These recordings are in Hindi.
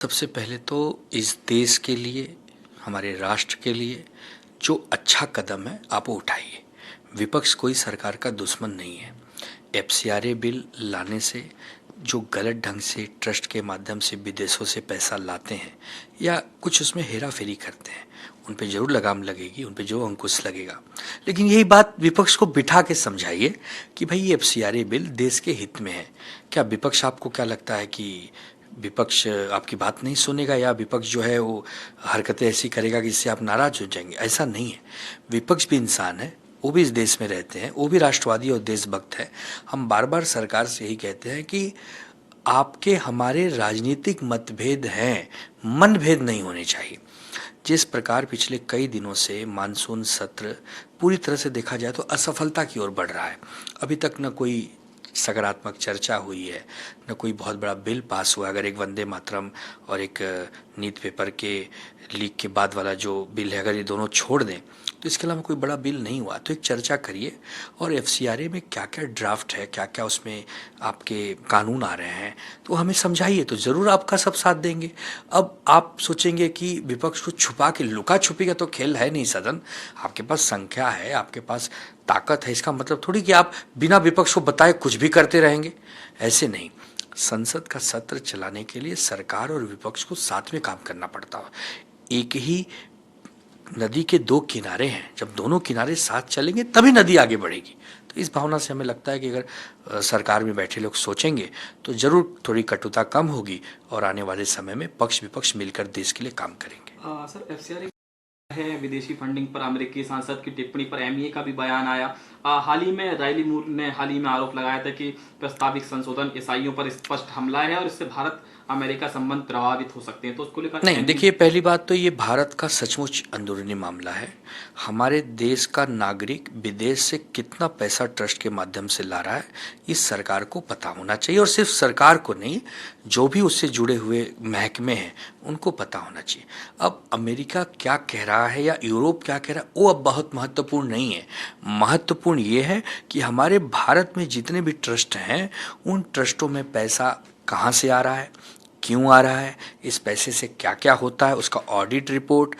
सबसे पहले तो इस देश के लिए, हमारे राष्ट्र के लिए जो अच्छा कदम है आप वो उठाइए। विपक्ष कोई सरकार का दुश्मन नहीं है। एफसीआरए बिल लाने से जो गलत ढंग से ट्रस्ट के माध्यम से विदेशों से पैसा लाते हैं या कुछ उसमें हेरा फेरी करते हैं, उन पे जरूर लगाम लगेगी, उन पे जो अंकुश लगेगा। लेकिन यही बात विपक्ष को बिठा के समझाइए कि भाई ये एफसीआरए बिल देश के हित में है। क्या विपक्ष, आपको क्या लगता है कि विपक्ष आपकी बात नहीं सुनेगा या विपक्ष जो है वो हरकतें ऐसी करेगा कि इससे आप नाराज हो जाएंगे? ऐसा नहीं है। विपक्ष भी इंसान है, वो भी इस देश में रहते हैं, वो भी राष्ट्रवादी और देशभक्त है। हम बार बार सरकार से यही कहते हैं कि आपके हमारे राजनीतिक मतभेद हैं, मनभेद नहीं होने चाहिए। जिस प्रकार पिछले कई दिनों से मानसून सत्र पूरी तरह से देखा जाए तो असफलता की ओर बढ़ रहा है। अभी तक न कोई सकारात्मक चर्चा हुई है, न कोई बहुत बड़ा बिल पास हुआ। अगर एक वंदे मातरम और एक नीट पेपर के लीक के बाद वाला जो बिल है, अगर ये दोनों छोड़ दें तो इसके अलावा कोई बड़ा बिल नहीं हुआ। तो एक चर्चा करिए और एफसीआरए में क्या क्या ड्राफ्ट है, क्या क्या उसमें आपके कानून आ रहे हैं, तो हमें समझाइए, तो ज़रूर आपका सब साथ देंगे। अब आप सोचेंगे कि विपक्ष को छुपा के, लुका छुपी का तो खेल है नहीं सदन। आपके पास संख्या है, आपके पास ताकत है, इसका मतलब थोड़ी कि आप बिना विपक्ष को बताए कुछ भी करते रहेंगे। ऐसे नहीं। संसद का सत्र चलाने के लिए सरकार और विपक्ष को साथ में काम करना पड़ता है। एक ही नदी के दो किनारे हैं, जब दोनों किनारे साथ चलेंगे तभी नदी आगे बढ़ेगी। तो इस भावना से हमें लगता है कि अगर सरकार में बैठे लोग सोचेंगे तो जरूर थोड़ी कटुता कम होगी और आने वाले समय में पक्ष विपक्ष मिलकर देश के लिए काम करेंगे। सर, एफसीआरए है विदेशी फंडिंग पर अमेरिकी सांसद की टिप्पणी पर एमईए का भी बयान आया। हाल ही में राइली मूर ने आरोप लगाया था कि प्रस्तावित संशोधन ईसाइयों पर स्पष्ट हमला है और इससे भारत अमेरिका संबंध प्रभावित हो सकते हैं। तो उसको लेकर नहीं, देखिए, पहली बात तो ये भारत का सचमुच अंदरूनी मामला है। हमारे देश का नागरिक विदेश से कितना पैसा ट्रस्ट के माध्यम से ला रहा है, इस सरकार को पता होना चाहिए। और सिर्फ सरकार को नहीं, जो भी उससे जुड़े हुए महकमे हैं उनको पता होना चाहिए। अब अमेरिका क्या कह रहा है या यूरोप क्या कह रहा है, वो अब बहुत महत्वपूर्ण नहीं है। महत्वपूर्ण ये है कि हमारे भारत में जितने भी ट्रस्ट हैं, उन ट्रस्टों में पैसा कहाँ से आ रहा है, क्यों आ रहा है, इस पैसे से क्या क्या होता है, उसका ऑडिट रिपोर्ट,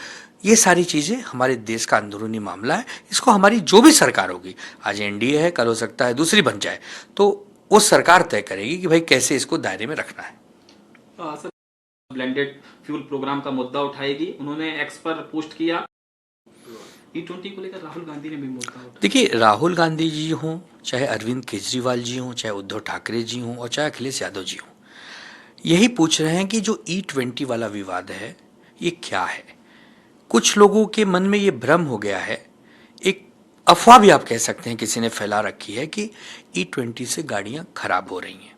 ये सारी चीज़ें हमारे देश का अंदरूनी मामला है। इसको हमारी जो भी सरकार होगी, आज एनडीए है, कल हो सकता है दूसरी बन जाए, तो वो सरकार तय करेगी कि भाई कैसे इसको दायरे में रखना है। सर, ब्लेंडेड फ्यूल प्रोग्राम का मुद्दा उठाएगी, उन्होंने एक्स पर पोस्ट किया। E20 को लेकर राहुल गांधी ने भी मुद्दा उठाया। देखिए, राहुल गांधी जी हों, चाहे अरविंद केजरीवाल जी हों, चाहे उद्धव ठाकरे जी हों और चाहे अखिलेश यादव जी हों, यही पूछ रहे हैं कि जो E20 वाला विवाद है ये क्या है। कुछ लोगों के मन में ये भ्रम हो गया है, एक अफवाह भी आप कह सकते हैं किसी ने फैला रखी है कि E20 से गाड़ियां खराब हो रही हैं।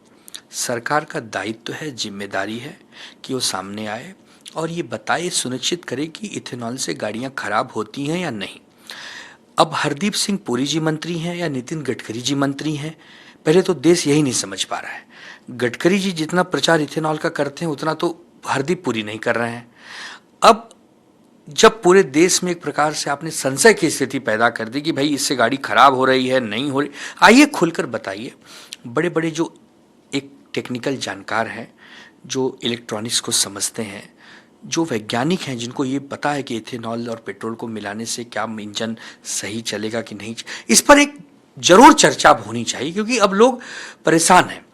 सरकार का दायित्व है, जिम्मेदारी है कि वो सामने आए और ये बताए, सुनिश्चित करे कि इथेनॉल से गाड़ियां खराब होती हैं या नहीं। अब हरदीप सिंह पुरी जी मंत्री हैं या नितिन गडकरी जी मंत्री हैं, पहले तो देश यही नहीं समझ पा रहा है। गडकरी जी जितना प्रचार इथेनॉल का करते हैं उतना तो हरदीप पुरी नहीं कर रहे हैं। अब जब पूरे देश में एक प्रकार से आपने संशय की स्थिति पैदा कर दी कि भाई इससे गाड़ी खराब हो रही है, नहीं हो रही, आइए खुलकर बताइए। बड़े बड़े जो एक टेक्निकल जानकार हैं, जो इलेक्ट्रॉनिक्स को समझते हैं, जो वैज्ञानिक हैं, जिनको ये पता है कि इथेनॉल और पेट्रोल को मिलाने से क्या इंजन सही चलेगा कि नहीं, इस पर एक जरूर चर्चा होनी चाहिए, क्योंकि अब लोग परेशान हैं।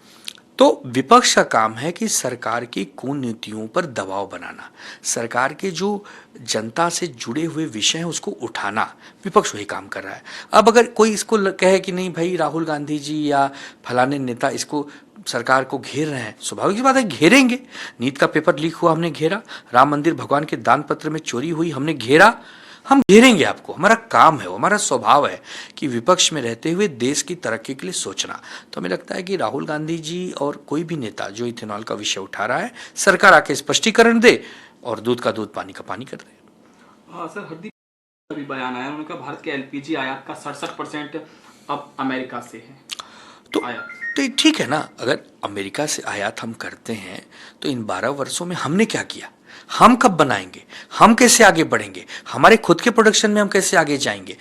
तो विपक्ष का काम है कि सरकार की कूटनीतियों पर दबाव बनाना, सरकार के जो जनता से जुड़े हुए विषय हैं उसको उठाना, विपक्ष वही काम कर रहा है। अब अगर कोई इसको कहे कि नहीं भाई राहुल गांधी जी या फलाने नेता इसको सरकार को घेर रहे हैं, स्वाभाविक सी बात है, घेरेंगे। नीट का पेपर लीक हुआ, हमने घेरा। राम मंदिर भगवान के दान पत्र में चोरी हुई, हमने घेरा। हम घेरेंगे आपको, हमारा काम है, वो हमारा स्वभाव है कि विपक्ष में रहते हुए देश की तरक्की के लिए सोचना। तो हमें लगता है कि राहुल गांधी जी और कोई भी नेता जो इथेनॉल का विषय उठा रहा है, सरकार आके स्पष्टीकरण दे और दूध का दूध पानी का पानी कर दे। सर, हरदीप का भी बयान आया, उन्होंने कहा भारत के एलपीजी आयात का 67% अब अमेरिका से है। तो ठीक है ना, अगर अमेरिका से आयात हम करते हैं तो इन 12 वर्षों में हमने क्या किया, हम कब बनाएंगे, हम कैसे आगे बढ़ेंगे, हमारे खुद के प्रोडक्शन में हम कैसे आगे जाएंगे।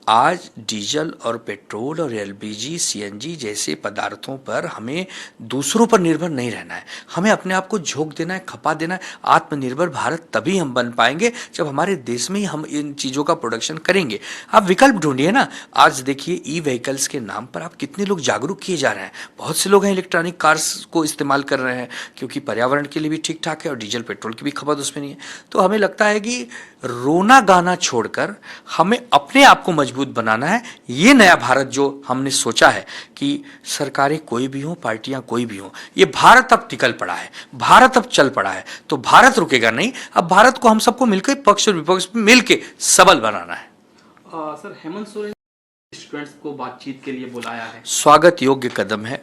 आज डीजल और पेट्रोल और एलपीजी सीएनजी जैसे पदार्थों पर हमें दूसरों पर निर्भर नहीं रहना है। हमें अपने आप को झोंक देना है, खपा देना है। आत्मनिर्भर भारत तभी हम बन पाएंगे जब हमारे देश में ही हम इन चीज़ों का प्रोडक्शन करेंगे। आप विकल्प ढूंढिए ना। आज देखिए ई व्हीकल्स के नाम पर आप कितने लोग जागरूक किए जा रहे हैं। बहुत से लोग हैं इलेक्ट्रॉनिक कार्स को इस्तेमाल कर रहे हैं, क्योंकि पर्यावरण के लिए भी ठीक ठाक है और डीजल पेट्रोल की भी खपत उसमें नहीं है। तो हमें लगता है कि रोना गाना छोड़कर हमें अपने आप को मजबूत बनाना है। ये नया भारत जो हमने सोचा है कि सरकारें कोई भी हो, पार्टियां कोई भी हो, ये भारत अब टिकल पड़ा है, भारत अब चल पड़ा है। तो भारत रुकेगा नहीं। अब भारत को हम सबको मिलकर पक्ष और विपक्ष मिलकर सबल बनाना है। सर, हेमंत सोरेन स्टूडेंट्स को बातचीत के लिए बुलाया है। स्वागत योग्य कदम है।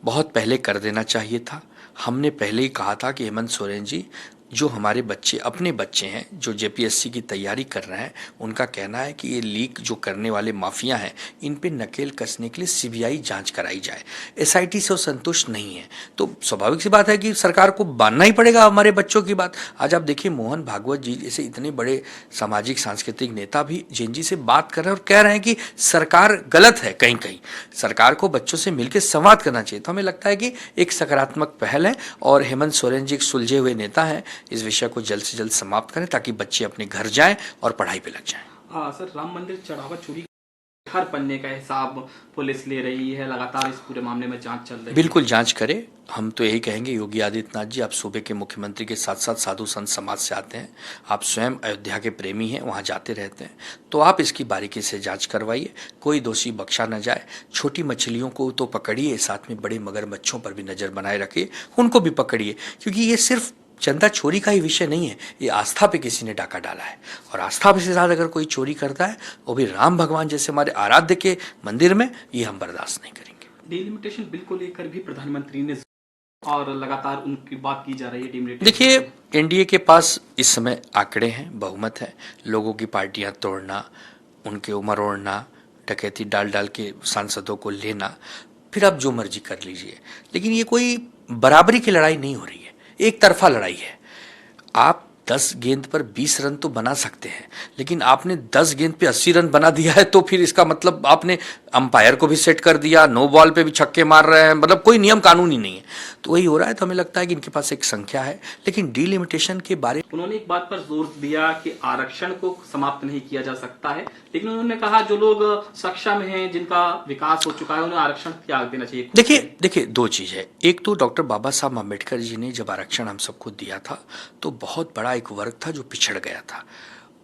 बहुत पहले कर देना चाहिए था। हमने पहले ही कहा था कि हेमंत सोरेन जी, जो हमारे बच्चे, अपने बच्चे हैं जो जेपीएससी की तैयारी कर रहे हैं, उनका कहना है कि ये लीक जो करने वाले माफिया हैं, इन पे नकेल कसने के लिए सीबीआई जांच कराई जाए। एसआईटी से वो संतुष्ट नहीं है। तो स्वाभाविक सी बात है कि सरकार को मानना ही पड़ेगा हमारे बच्चों की बात। आज आप देखिए, मोहन भागवत जी जैसे इतने बड़े सामाजिक सांस्कृतिक नेता भी जेएनजी से बात कर रहे हैं और कह रहे हैं कि सरकार गलत है। कहीं कहीं सरकार को बच्चों से मिलकर संवाद करना चाहिए। तो हमें लगता है कि एक सकारात्मक पहल है और हेमंत सोरेन जी एक सुलझे हुए नेता हैं। इस विषय को जल्द से जल्द समाप्त करें ताकि बच्चे अपने घर जाएं और पढ़ाई पे लग जाएं। सर, राम मंदिर चढ़ावा चोरी हर पन्ने का हिसाब पुलिस ले रही है, लगातार इस पूरे मामले में जांच चल रही है। बिल्कुल जांच करें। हम तो यही कहेंगे, योगी आदित्यनाथ जी, आप सूबे के मुख्यमंत्री के साथ साथ साधु संत समाज से आते हैं, आप स्वयं अयोध्या के प्रेमी हैं, वहाँ जाते रहते हैं, तो आप इसकी बारीकी से जांच करवाइए। कोई दोषी बख्शा न जाए। छोटी मछलियों को तो पकड़िए, साथ में बड़े मगरमच्छों पर भी नज़र बनाए रखिए, उनको भी पकड़िए, क्योंकि ये सिर्फ चंदा चोरी का ही विषय नहीं है। ये आस्था पे किसी ने डाका डाला है, और आस्था पे से ज़्यादा अगर कोई चोरी करता है, वो भी राम भगवान जैसे हमारे आराध्य के मंदिर में, ये हम बर्दाश्त नहीं करेंगे। डिलिमिटेशन बिल को लेकर भी प्रधानमंत्री ने और लगातार उनकी बात की जा रही है। डिलिमिटेशन, देखिए, एनडीए के पास इस समय आंकड़े हैं, बहुमत है। लोगों की पार्टियां तोड़ना, उनके मरोड़ना, डकैती डाल डाल के सांसदों को लेना, फिर आप जो मर्जी कर लीजिए, लेकिन ये कोई बराबरी की लड़ाई नहीं हो रही है, एक तरफा लड़ाई है। आप 10 गेंद पर 20 रन तो बना सकते हैं, लेकिन आपने 10 गेंद पे 80 रन बना दिया है, तो फिर इसका मतलब आपने अंपायर को भी सेट कर दिया, नो बॉल पे भी छक्के मार रहे हैं, मतलब कोई नियम कानून ही नहीं है। तो वही हो रहा है। तो हमें लगता है कि इनके पास एक संख्या है, लेकिन डिलिमिटेशन के बारे उन्होंने एक बात पर जोर दिया कि आरक्षण को समाप्त नहीं किया जा सकता है, लेकिन उन्होंने कहा जो लोग सक्षम हैं, जिनका विकास हो चुका है, उन्हें आरक्षण त्याग देना चाहिए। देखिए, दो चीज है। एक तो डॉक्टर बाबा साहब अम्बेडकर जी ने जब आरक्षण हम सबको दिया था, तो बहुत बड़ा एक वर्ग था जो पिछड़ गया था,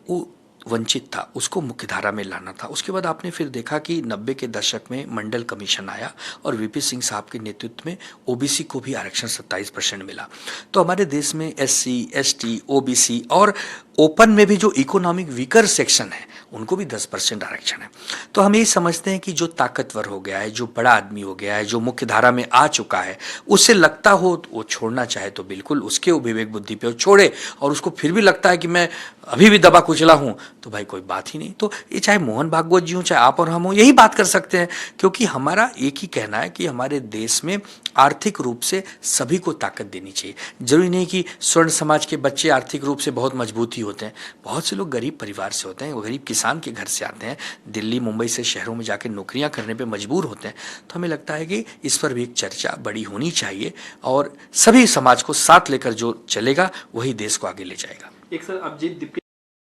वो वंचित था, उसको मुख्यधारा में लाना था। उसके बाद आपने फिर देखा कि 90 के दशक में मंडल कमीशन आया और वीपी सिंह साहब के नेतृत्व में ओबीसी को भी आरक्षण 27% मिला। तो हमारे देश में एससी, एसटी, ओबीसी और ओपन में भी जो इकोनॉमिक वीकर सेक्शन है, उनको भी 10% आरक्षण है। तो हम ये समझते हैं कि जो ताकतवर हो गया है, जो बड़ा आदमी हो गया है, जो मुख्यधारा में आ चुका है, उससे लगता हो वो छोड़ना चाहे तो बिल्कुल उसके विवेक बुद्धि पे वो छोड़े, और उसको फिर भी लगता है कि मैं अभी भी दबा कुचला हूं, तो भाई कोई बात ही नहीं। तो ये चाहे मोहन भागवत जी हो, चाहे आप और हम हो, यही बात कर सकते हैं, क्योंकि हमारा एक ही कहना है कि हमारे देश में आर्थिक रूप से सभी को ताकत देनी चाहिए। जरूरी नहीं कि स्वर्ण समाज के बच्चे आर्थिक रूप से बहुत मजबूत ही होते हैं। बहुत से लोग गरीब परिवार से होते हैं, वो गरीब किसान के घर से आते हैं, दिल्ली मुंबई से शहरों में जाकर नौकरियां करने पे मजबूर होते हैं। तो हमें लगता है कि इस पर भी एक चर्चा बड़ी होनी चाहिए, और सभी समाज को साथ लेकर जो चलेगा वही देश को आगे ले जाएगा। एक सर, अभिजीत दीपके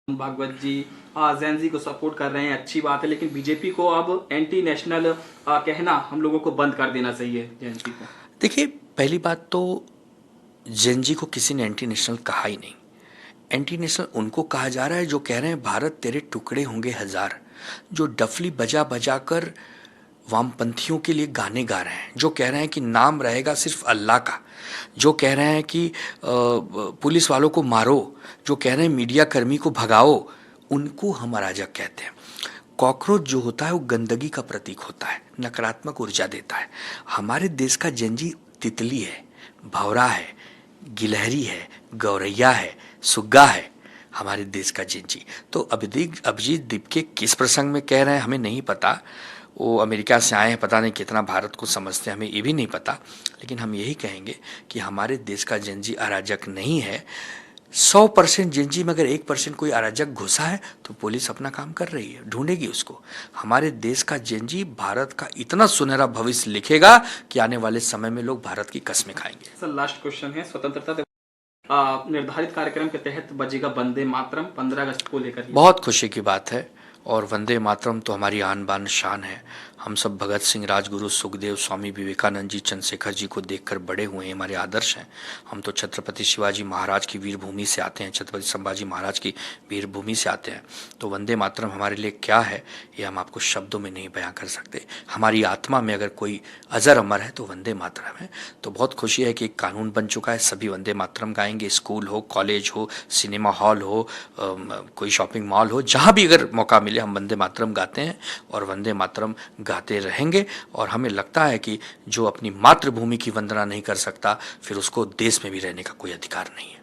भागवत जी जेनजी को सपोर्ट कर रहे हैं, अच्छी बात है, लेकिन बीजेपी को अब एंटी नेशनल कहना हम लोगों को बंद कर देना चाहिए जेनजी को। देखिए, पहली बात तो जेनजी को किसी ने एंटी नेशनल कहा ही नहीं। एंटी नेशनल उनको कहा जा रहा है जो कह रहे हैं भारत तेरे टुकड़े होंगे हजार, जो डफली बजा बजा कर वामपंथियों के लिए गाने गा रहे हैं, जो कह रहे हैं कि नाम रहेगा सिर्फ अल्लाह का, जो कह रहे हैं कि पुलिस वालों को मारो, जो कह रहे हैं मीडिया कर्मी को भगाओ, उनको हम अराजक कहते हैं। कॉकरोच जो होता है वो गंदगी का प्रतीक होता है, नकारात्मक ऊर्जा देता है। हमारे देश का जेनजी तितली है, भौरा है, गिलहरी है, गौरैया है, सुग्गा है, हमारे देश का जेनजी। तो अभिजीत दीपके किस प्रसंग में कह रहे हैं हमें नहीं पता, वो अमेरिका से आए हैं, पता नहीं कितना भारत को समझते हैं, हमें ये भी नहीं पता, लेकिन हम यही कहेंगे कि हमारे देश का जेनजी अराजक नहीं है। 100% जेनजी में अगर 1% कोई अराजक घुसा है तो पुलिस अपना काम कर रही है, ढूंढेगी उसको। हमारे देश का जेनजी भारत का इतना सुनहरा भविष्य लिखेगा कि आने वाले समय में लोग भारत की कस्में खाएंगे। सर लास्ट क्वेश्चन है, स्वतंत्रता दिवस निर्धारित कार्यक्रम के तहत बजेगा वंदे मातरम 15 अगस्त को लेकर ही। बहुत खुशी की बात है, और वंदे मातरम तो हमारी आन बान शान है। हम सब भगत सिंह, राजगुरु, सुखदेव, स्वामी विवेकानंद जी, चंद्रशेखर जी को देखकर बड़े हुए हैं, हमारे आदर्श हैं। हम तो छत्रपति शिवाजी महाराज की वीर भूमि से आते हैं, छत्रपति संभाजी महाराज की वीर भूमि से आते हैं। तो वंदे मातरम हमारे लिए क्या है ये हम आपको शब्दों में नहीं बयां कर सकते। हमारी आत्मा में अगर कोई अजर अमर है तो वंदे मातरम है। तो बहुत खुशी है कि एक कानून बन चुका है, सभी वंदे मातरम गाएंगे। स्कूल हो, कॉलेज हो, सिनेमा हॉल हो, कोई शॉपिंग मॉल हो, जहाँ भी अगर मौका मिले हम वंदे मातरम गाते हैं और वंदे मातरम गाते रहेंगे। और हमें लगता है कि जो अपनी मातृभूमि की वंदना नहीं कर सकता फिर उसको देश में भी रहने का कोई अधिकार नहीं है।